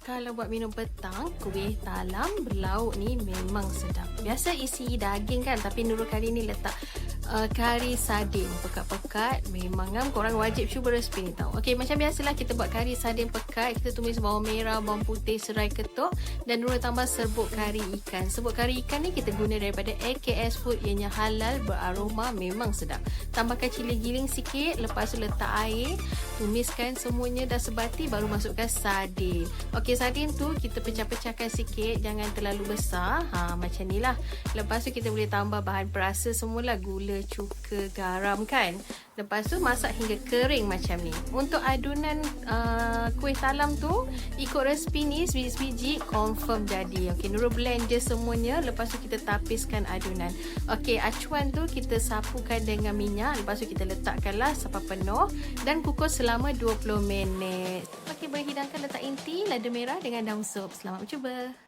Kalau buat minum petang, kuih talam berlauk ni memang sedap. Biasa isi daging kan, tapi Nurul kali ni letak kari sardin pekat-pekat. Memang kan korang wajib cuba resipi ni tau. Okey, macam biasalah kita buat kari sardin pekat. Kita tumis bawang merah, bawang putih, serai ketuk dan Nurul tambah serbuk kari ikan. Serbuk kari ikan ni kita guna daripada AKS Food, ianya halal, beraroma, memang sedap. Tambahkan cili giling sikit, lepas tu letak air, tumiskan semuanya dah sebati, baru masukkan sardin. Okey, sardin tu kita pecah-pecahkan sikit, jangan terlalu besar. Macam ni lah. Lepas tu kita boleh tambah bahan perasa semualah, gula, cuka, garam kan. Lepas tu masak hingga kering macam ni. Untuk adunan kuih talam tu, ikut resipi ni sebiji-sebiji confirm jadi. Okey, Nurul blend je semuanya. Lepas tu kita tapiskan adunan. Okey, acuan tu kita sapukan dengan minyak. Lepas tu kita letakkanlah sampai penuh dan kukus selama 20 minit. Okey, boleh hidangkan, letak inti, lada merah dengan daun sup. Selamat mencuba.